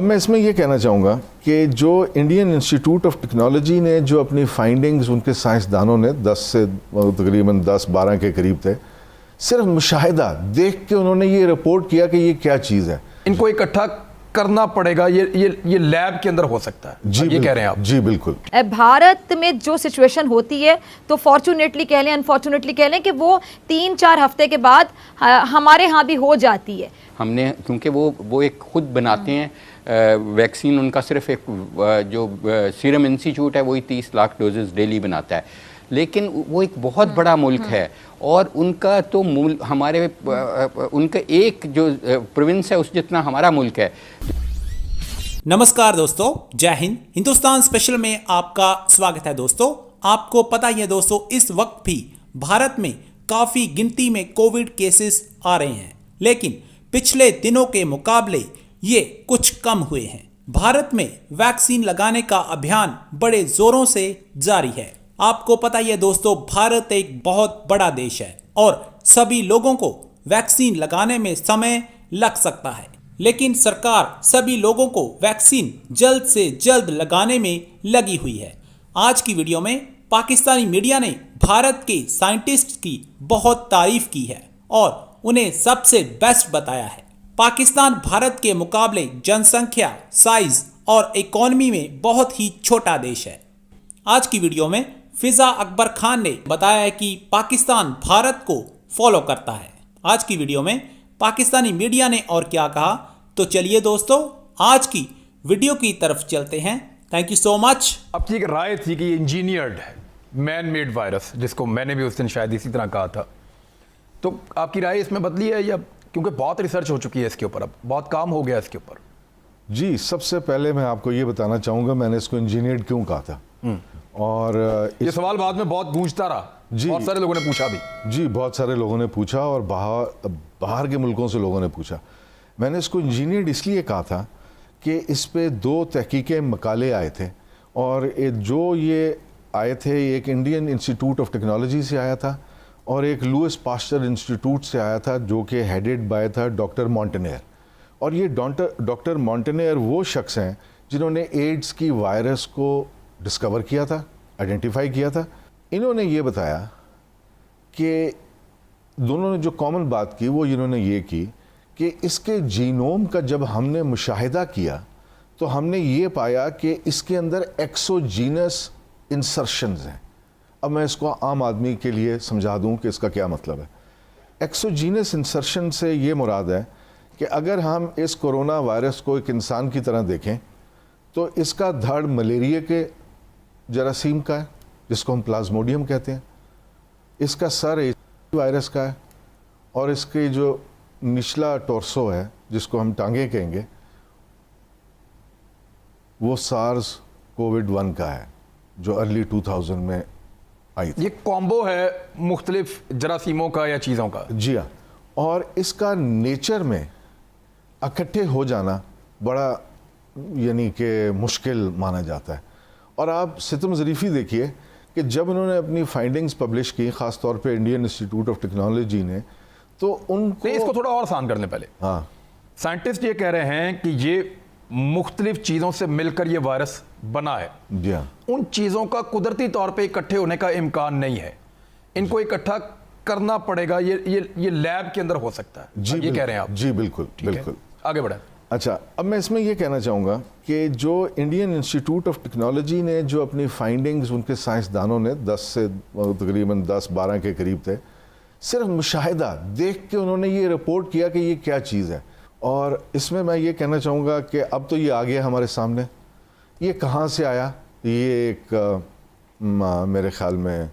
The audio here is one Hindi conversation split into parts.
अब मैं इसमें ये कहना चाहूँगा कि जो इंडियन इंस्टीट्यूट ऑफ टेक्नोलॉजी ने जो अपनी फाइंडिंग्स उनके साइंसदानों ने 10 से तकरीबन 10-12 के करीब थे, सिर्फ मुशाहिदा देख के उन्होंने ये रिपोर्ट किया कि ये क्या चीज़ है। इनको इकट्ठा करना पड़ेगा, ये लैब के अंदर हो सकता है। जी ये कह रहे हैं आप? जी बिल्कुल। भारत में जो सिचुएशन होती है तो फॉर्चुनेटली कह लें अनफॉर्चुनेटली कह लें कि वो 3-4 हफ्ते के बाद हमारे यहाँ भी हो जाती है। हमने क्योंकि वो एक खुद बनाते हैं वैक्सीन, उनका सिर्फ एक जो सीरम इंस्टीट्यूट है वही 30 लाख डोजेस डेली बनाता है, लेकिन वो एक बहुत बड़ा मुल्क है और उनका तो हमारे उनका एक जो प्रोविंस है उस जितना हमारा मुल्क है। नमस्कार दोस्तों, जय हिंद। हिंदुस्तान स्पेशल में आपका स्वागत है। दोस्तों, आपको पता ही है दोस्तों, इस वक्त भी भारत में काफ़ी गिनती में कोविड केसेस आ रहे हैं, लेकिन पिछले दिनों के मुकाबले ये कुछ कम हुए हैं। भारत में वैक्सीन लगाने का अभियान बड़े जोरों से जारी है। आपको पता ही है दोस्तों, भारत एक बहुत बड़ा देश है और सभी लोगों को वैक्सीन लगाने में समय लग सकता है, लेकिन सरकार सभी लोगों को वैक्सीन जल्द से जल्द लगाने में लगी हुई है। आज की वीडियो में पाकिस्तानी मीडिया ने भारत के साइंटिस्ट की बहुत तारीफ की है और उन्हें सबसे बेस्ट बताया है। पाकिस्तान भारत के मुकाबले जनसंख्या, साइज और इकोनॉमी में बहुत ही छोटा देश है। आज की वीडियो में फिजा अकबर खान ने बताया है कि पाकिस्तान भारत को फॉलो करता है। आज की वीडियो में पाकिस्तानी मीडिया ने और क्या कहा, तो चलिए दोस्तों आज की वीडियो की तरफ चलते हैं। Thank you so much. आपकी एक राय थी कि ये इंजीनियर्ड है, मैन मेड वायरस, जिसको मैंने भी उस दिन शायद इसी तरह कहा था, तो आपकी राय इसमें बदली है या? क्योंकि बहुत रिसर्च हो चुकी है इसके ऊपर, अब बहुत काम हो गया इसके ऊपर। जी, सबसे पहले मैं आपको ये बताना चाहूँगा मैंने इसको इंजीनियर्ड क्यों कहा था। और ये सवाल बाद में बहुत गूंजता रहा, बहुत सारे लोगों ने पूछा भी। जी, बहुत सारे लोगों ने पूछा और बाहर के मुल्कों से लोगों ने पूछा। मैंने इसको इंजीनियर्ड इसलिए कहा था कि इस पे 2 तहकीके मकाले आए थे और जो ये आए थे, एक इंडियन इंस्टीट्यूट ऑफ टेक्नोलॉजी से आया था और एक लुइस पास्चर इंस्टीट्यूट से आया था, जो कि हेडेड बाय था डॉक्टर मॉन्टेनेयर। और ये डॉक्टर मॉन्टेनेयर वो शख्स हैं जिन्होंने एड्स की वायरस को डिस्कवर किया था, आइडेंटिफाई किया था। इन्होंने ये बताया कि दोनों ने जो कॉमन बात की वो इन्होंने ये की कि इसके जीनोम का जब हमने मुशाहिदा किया तो हमने ये पाया कि इसके अंदर एक्सोजीनस इंसर्शंस हैं। अब मैं इसको आम आदमी के लिए समझा दूं कि इसका क्या मतलब है। एक्सोजीनस इंसर्शन से ये मुराद है कि अगर हम इस कोरोना वायरस को एक इंसान की तरह देखें तो इसका धड़ मलेरिया के जरासीम का है, जिसको हम प्लाज्मोडियम कहते हैं, इसका सर वायरस का है और इसके जो निचला टोर्सो है, जिसको हम टांगे कहेंगे, वो सार्स कोविड-1 का है जो अर्ली 2000 में आई थी। ये कॉम्बो है मुख्तलिफ जरासीमों का या चीज़ों का। जी हाँ, और इसका नेचर में इकट्ठे हो जाना बड़ा यानी कि मुश्किल माना जाता है। और आप सितम ज़रीफ़ी देखिए कि जब उन्होंने अपनी फाइंडिंग्स पब्लिश की, ख़ास तौर पे इंडियन इंस्टीट्यूट ऑफ टेक्नोलॉजी ने, तो उनको इसको थोड़ा और आसान करने पहले, हाँ, साइंटिस्ट ये कह रहे हैं कि ये मुख्तलिफ चीज़ों से मिलकर ये वायरस बना है। जी हाँ, उन चीज़ों का कुदरती तौर पे इकट्ठे होने का इम्कान नहीं है, इनको इकट्ठा करना पड़ेगा, ये लैब के अंदर हो सकता है। जी, ये कह रहे हैं आप? जी बिल्कुल बिल्कुल। आगे बढ़े। अच्छा, अब मैं इसमें यह कहना चाहूँगा कि जो इंडियन इंस्टीट्यूट ऑफ टेक्नोलॉजी ने जो अपनी फाइंडिंग्स उनके साइंसदानों ने 10 से तकरीबन 10-12 के करीब थे, सिर्फ मुशाहिदा देख के उन्होंने ये रिपोर्ट किया कि ये क्या चीज़ है। और इसमें मैं ये कहना चाहूँगा कि अब तो ये आ गया हमारे सामने। ये कहाँ से आया, ये एक मेरे ख़्याल में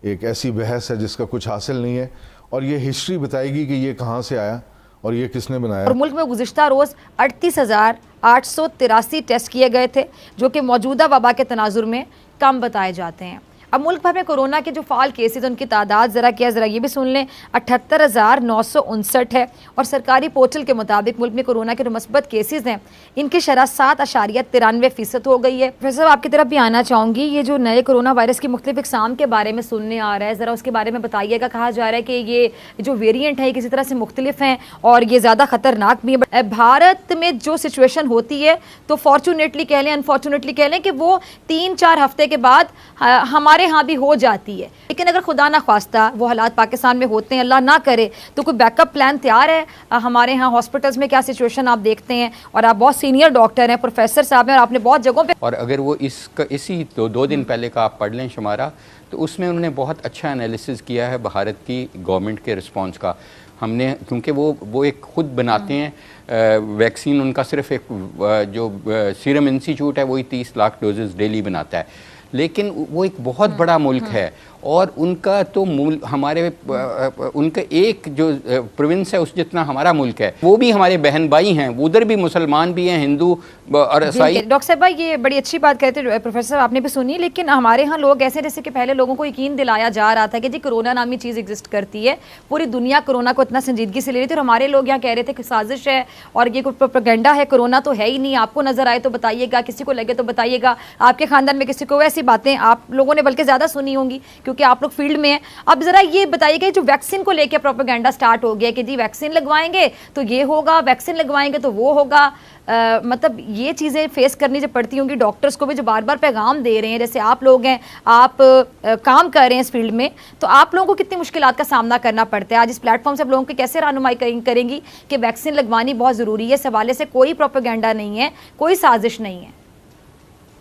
एक ऐसी बहस है जिसका कुछ हासिल नहीं है और ये हिस्ट्री बताएगी कि ये कहाँ से आया और ये किसने बनाया। और मुल्क में गुज़िश्ता रोज़ 38,883 टेस्ट किए गए थे, जो कि मौजूदा वबा के तनाजुर में कम बताए जाते हैं। अब मुल्क भर में कोरोना के जो फाल केसेस उनकी तादाद ज़रा ये भी सुन लें 78,959 है और सरकारी पोर्टल के मुताबिक मुल्क में कोरोना के जो मुस्बत केसेस हैं इनकी शरह 7.93% हो गई है। प्रोफेसर साहब आपकी तरफ भी आना चाहूँगी, ये जो नए कोरोना वायरस की मुख्तलिफ इकसाम के बारे में सुनने आ रहा है, ज़रा उसके बारे में बताइएगा। कहा जा रहा है कि ये जो वेरिएंट है किसी तरह से मुख्तलिफ हैं और ये ज़्यादा ख़तरनाक भी है। भारत में जो सिचुएशन होती है तो फॉर्चुनेटली कह लें अनफॉर्चुनेटली कह लें कि वो 3-4 हफ्ते के बाद हमारे यहाँ भी हो जाती है, लेकिन अगर खुदा ना ख्वास्ता वो हालात पाकिस्तान में होते हैं, अल्लाह ना करे, तो कोई बैकअप प्लान तैयार है? हमारे यहाँ हॉस्पिटल्स में क्या सिचुएशन आप देखते हैं, और आप बहुत सीनियर डॉक्टर हैं, प्रोफेसर साहब हैं और आपने बहुत जगहों पे, और अगर वो इसी दो दिन पहले का आप पढ़ लें शुमारा, तो उसमें उन्होंने बहुत अच्छा एनालिसिस किया है भारत की गवर्नमेंट के रिस्पांस का। हमने क्योंकि वो एक खुद बनाते हैं वैक्सीन, उनका सिर्फ एक जो सीरम इंस्टीट्यूट है वही 30 लाख डोजेस डेली बनाता है, लेकिन वो एक बहुत बड़ा मुल्क है और उनका तो हमारे उनका एक जो प्रोविंस है उस जितना हमारा मुल्क है, वो भी हमारे बहन भाई हैं, उधर भी मुसलमान भी हैं, हिंदू और ईसाई। डॉक्टर साहब भाई ये बड़ी अच्छी बात कहते हैं प्रोफेसर साहब, आपने भी सुनी, लेकिन हमारे यहाँ लोग ऐसे जैसे कि पहले लोगों को यकीन दिलाया जा रहा था कि जी कोरोना नामी चीज़ एग्जिस्ट करती है, पूरी दुनिया कोरोना को इतना संजीदगी से ले रही थी और हमारे लोग यहाँ कह रहे थे कि साजिश है और ये कोई प्रोपेगेंडा है, कोरोना तो है ही नहीं, आपको नजर आए तो बताइएगा, किसी को लगे तो बताइएगा, आपके खानदान में किसी को ऐसी बातें आप लोगों ने बल्कि ज़्यादा सुनी होंगी क्योंकि आप लोग फील्ड में हैं। अब ज़रा ये बताइएगा जो वैक्सीन को लेकर प्रोपेगेंडा स्टार्ट हो गया कि जी वैक्सीन लगवाएंगे तो ये होगा, वैक्सीन लगवाएंगे तो वो होगा, मतलब ये चीज़ें फेस करनी जो पड़ती होंगी डॉक्टर्स को भी जो बार बार पैगाम दे रहे हैं, जैसे आप लोग हैं, आप काम कर रहे हैं इस फील्ड में, तो आप लोगों को कितनी मुश्किलात का सामना करना पड़ता है? आज इस प्लेटफॉर्म से आप लोगों की कैसे रहनुमाई करेंगी कि वैक्सीन लगवानी बहुत ज़रूरी है? इस हवाले से कोई प्रोपेगेंडा नहीं है, कोई साजिश नहीं है।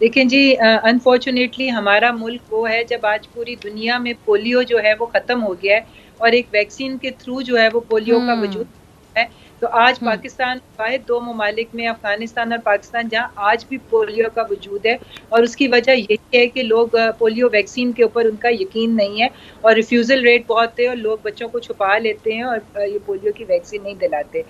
देखें जी, अनफॉर्चुनेटली हमारा मुल्क वो है जब आज पूरी दुनिया में पोलियो जो है वो ख़त्म हो गया है और एक वैक्सीन के थ्रू जो है वो पोलियो का वजूद है। तो आज पाकिस्तान वाहिद 2 ममालिक में, अफगानिस्तान और पाकिस्तान, जहाँ आज भी पोलियो का वजूद है और उसकी वजह यही है कि लोग पोलियो वैक्सीन के ऊपर उनका यकीन नहीं है और रिफ्यूज़ल रेट बहुत है और लोग बच्चों को छुपा लेते हैं और ये पोलियो की वैक्सीन नहीं दिलाते।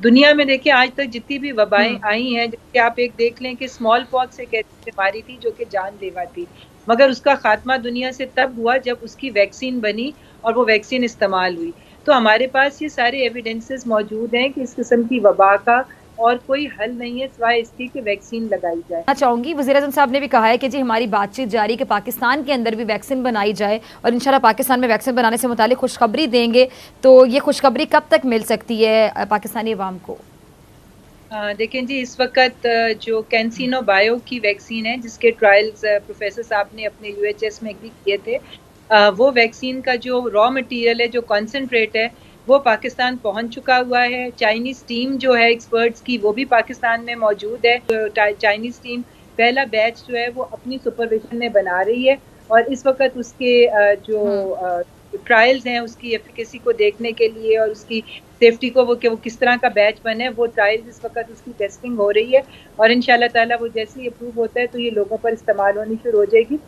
दुनिया में देखिए आज तक जितनी भी वबाएं आई हैं, जैसे आप एक देख लें कि स्मॉल पॉक्स एक ऐसी बीमारी थी जो कि जानलेवा थी, मगर उसका खात्मा दुनिया से तब हुआ जब उसकी वैक्सीन बनी और वो वैक्सीन इस्तेमाल हुई। तो हमारे पास ये सारे एविडेंसेस मौजूद हैं कि इस किस्म की वबा का और कोई हल नहीं है सिवाय इसकी कि वैक्सीन लगाई जाए। मैं चाहूँगी वज़ीर-ए-आज़म साहब ने भी कहा है कि जी हमारी बातचीत जारी कि पाकिस्तान के अंदर भी वैक्सीन बनाई जाए और इंशाल्लाह पाकिस्तान में वैक्सीन बनाने से मुतालिक खुशखबरी देंगे, तो ये खुशखबरी कब तक मिल सकती है पाकिस्तानी अवाम को? देखें जी, इस वक्त जो कैंसिनो बायो की वैक्सीन है जिसके ट्रायल्स प्रोफेसर साहब ने अपने UHS में भी किए थे, वो वैक्सीन का जो रॉ मटेरियल है, जो कॉन्सेंट्रेट है, वो पाकिस्तान पहुंच चुका हुआ है। चाइनीज़ टीम जो है एक्सपर्ट्स की वो भी पाकिस्तान में मौजूद है। चाइनीज़ टीम पहला बैच जो है वो अपनी सुपरविजन में बना रही है और इस वक्त उसके जो ट्रायल्स हैं उसकी एफिकेसी को देखने के लिए और उसकी सेफ्टी को वो किस तरह का बैच बने, वो ट्रायल्स इस वक्त उसकी टेस्टिंग हो रही है और इंशाल्लाह ताला वो जैसे ही अप्रूव होता है तो ये लोगों पर इस्तेमाल होनी शुरू हो जाएगी।